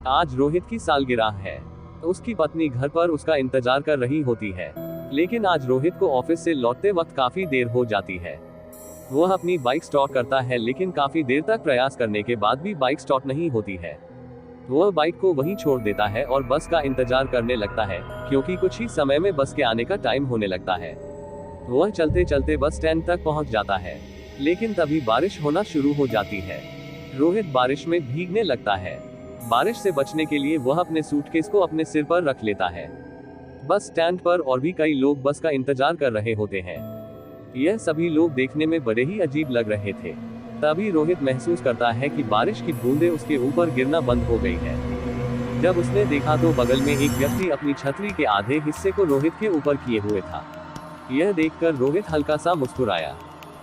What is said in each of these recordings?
आज रोहित की सालगिरह है। उसकी पत्नी घर पर उसका इंतजार कर रही होती है, लेकिन आज रोहित को ऑफिस से लौटते वक्त काफी देर हो जाती है। वह अपनी बाइक स्टार्ट करता है, लेकिन काफी देर तक प्रयास करने के बाद भी बाइक स्टार्ट नहीं होती है। वह बाइक को वहीं छोड़ देता है और बस का इंतजार करने लगता है, क्योंकि कुछ ही समय में बस के आने का टाइम होने लगता है। वह चलते चलते बस स्टैंड तक पहुंच जाता है, लेकिन तभी बारिश होना शुरू हो जाती है। रोहित बारिश में भीगने लगता है। बारिश से बचने के लिए वह अपने सूटकेस को अपने सिर पर रख लेता है। बस स्टैंड पर और भी कई लोग बस का इंतजार कर रहे होते हैं। यह सभी लोग देखने में बड़े ही अजीब लग रहे थे। तभी रोहित महसूस करता है कि बारिश की बूंदें उसके ऊपर गिरना बंद हो गई है। जब उसने देखा तो बगल में एक व्यक्ति अपनी छतरी के आधे हिस्से को रोहित के ऊपर किए हुए था। यह देखकर रोहित हल्का सा मुस्कुराया।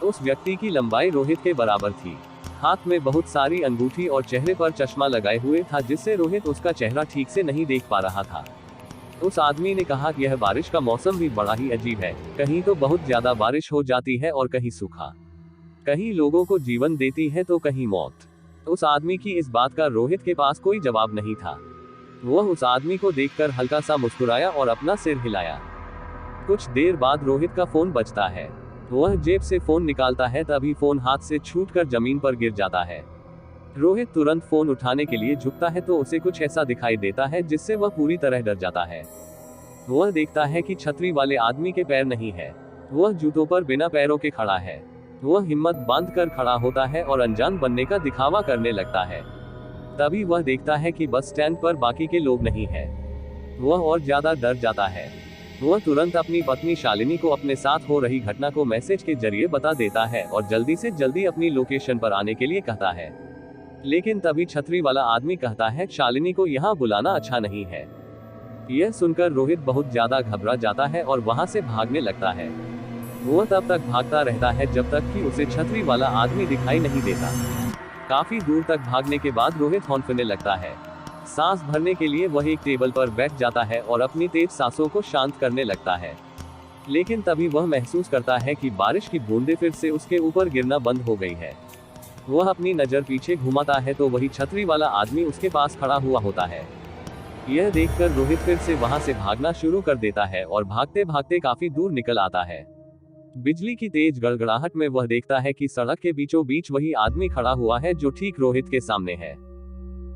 उस व्यक्ति की लंबाई रोहित के बराबर थी। हाथ में बहुत सारी अंगूठी और चेहरे पर चश्मा लगाए हुए था, जिससे रोहित उसका चेहरा ठीक से नहीं देख पा रहा था। उस आदमी ने कहा कि यह बारिश का मौसम भी बड़ा ही अजीब है। कहीं तो बहुत ज्यादा बारिश हो जाती है और कहीं सूखा। कहीं लोगों को जीवन देती है तो कहीं मौत। उस आदमी की इस बात का रोहित के पास कोई जवाब नहीं था। वह उस आदमी को देखकर हल्का सा मुस्कुराया और अपना सिर हिलाया। कुछ देर बाद रोहित का फोन बजता है। वह जेब से फोन निकालता है, तभी फोन हाथ से छूटकर जमीन पर गिर जाता है। रोहित तुरंत फोन उठाने के लिए झुकता है तो उसे कुछ ऐसा दिखाई देता है जिससे वह पूरी तरह डर जाता है। वह देखता है कि छतरी वाले आदमी के पैर नहीं है। वह जूतों पर बिना पैरों के खड़ा है। वह हिम्मत बांधकर खड़ा होता है और अनजान बनने का दिखावा करने लगता है। तभी वह देखता है कि बस स्टैंड पर बाकी के लोग नहीं है। वह और ज्यादा डर जाता है। वह तुरंत अपनी पत्नी शालिनी को अपने साथ हो रही घटना को मैसेज के जरिए बता देता है और जल्दी से जल्दी अपनी लोकेशन पर आने के लिए कहता है। लेकिन तभी छतरी वाला आदमी कहता है, शालिनी को यहाँ बुलाना अच्छा नहीं है। यह सुनकर रोहित बहुत ज्यादा घबरा जाता है और वहां से भागने लगता है। वह तब तक भागता रहता है जब तक कि उसे छतरी वाला आदमी दिखाई नहीं देता। काफी दूर तक भागने के बाद रोहित हौंफने लगता है। सांस भरने के लिए वह एक टेबल पर बैठ जाता है और अपनी तेज सांसों को शांत करने लगता है। लेकिन तभी वह महसूस करता है कि बारिश की बूंदें फिर से उसके ऊपर गिरना बंद हो गई है। वह अपनी नजर पीछे घुमाता है तो वही छतरी वाला आदमी उसके पास खड़ा हुआ होता है। यह देखकर रोहित फिर से वहां से भागना शुरू कर देता है और भागते भागते काफी दूर निकल आता है। बिजली की तेज गड़गड़ाहट में वह देखता है कि सड़क के बीचों बीच वही आदमी खड़ा हुआ है जो ठीक रोहित के सामने है।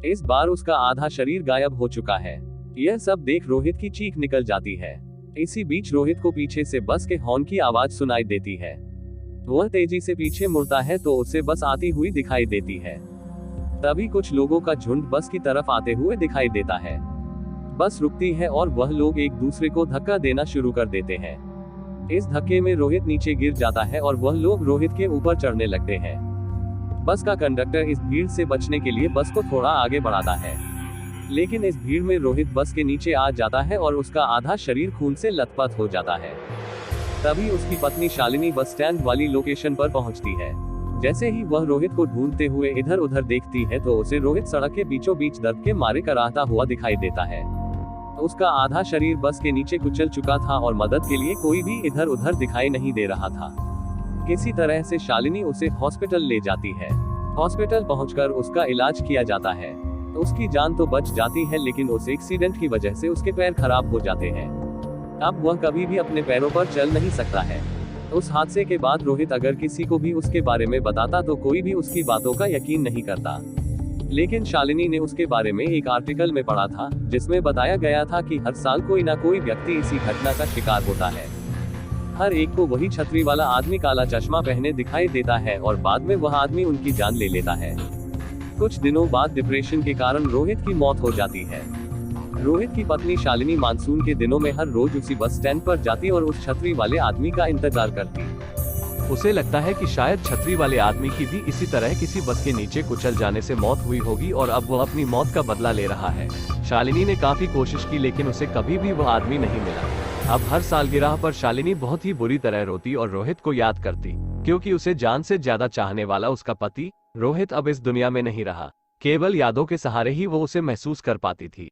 इस बार उसका आधा शरीर गायब हो चुका है। यह सब देख रोहित की चीख निकल जाती है। इसी बीच रोहित को पीछे से बस के हॉर्न की आवाज सुनाई देती है। वह तेजी से पीछे मुड़ता है तो उसे बस आती हुई दिखाई देती है। तभी कुछ लोगों का झुंड बस की तरफ आते हुए दिखाई देता है। बस रुकती है और वह लोग एक दूसरे को धक्का देना शुरू कर देते हैं। इस धक्के में रोहित नीचे गिर जाता है और वह लोग रोहित के ऊपर चढ़ने लगते हैं। बस का कंडक्टर इस भीड़ से बचने के लिए बस को थोड़ा आगे बढ़ाता है, लेकिन इस भीड़ में रोहित बस के नीचे आ जाता है और उसका आधा शरीर खून से लथपथ हो जाता है। तभी उसकी पत्नी शालिनी बस स्टैंड वाली लोकेशन पर पहुंचती है। जैसे ही वह रोहित को ढूंढते हुए इधर उधर देखती है तो उसे रोहित सड़क के बीचों बीच दर्द के मारे कराहता हुआ दिखाई देता है। उसका आधा शरीर बस के नीचे कुचल चुका था और मदद के लिए कोई भी इधर उधर दिखाई नहीं दे रहा था। किसी तरह से शालिनी उसे हॉस्पिटल ले जाती है। हॉस्पिटल पहुंचकर उसका इलाज किया जाता है। उसकी जान तो बच जाती है, लेकिन उस एक्सीडेंट की वजह से उसके पैर खराब हो जाते हैं। अब वह कभी भी अपने पैरों पर चल नहीं सकता है। उस हादसे के बाद रोहित अगर किसी को भी उसके बारे में बताता तो कोई भी उसकी बातों का यकीन नहीं करता। लेकिन शालिनी ने उसके बारे में एक आर्टिकल में पढ़ा था, जिसमें बताया गया था कि हर साल कोई ना कोई व्यक्ति इसी घटना का शिकार होता है। हर एक को वही छतरी वाला आदमी काला चश्मा पहने दिखाई देता है और बाद में वह आदमी उनकी जान ले लेता है। कुछ दिनों बाद डिप्रेशन के कारण रोहित की मौत हो जाती है। रोहित की पत्नी शालिनी मानसून के दिनों में हर रोज उसी बस स्टैंड पर जाती और उस छतरी वाले आदमी का इंतजार करती। उसे लगता है कि शायद छतरी वाले आदमी की भी इसी तरह किसी बस के नीचे कुचल जाने से मौत हुई होगी और अब वह अपनी मौत का बदला ले रहा है। शालिनी ने काफी कोशिश की, लेकिन उसे कभी भी वह आदमी नहीं मिला। अब हर सालगिरह पर शालिनी बहुत ही बुरी तरह रोती और रोहित को याद करती, क्योंकि उसे जान से ज्यादा चाहने वाला उसका पति रोहित अब इस दुनिया में नहीं रहा। केवल यादों के सहारे ही वो उसे महसूस कर पाती थी।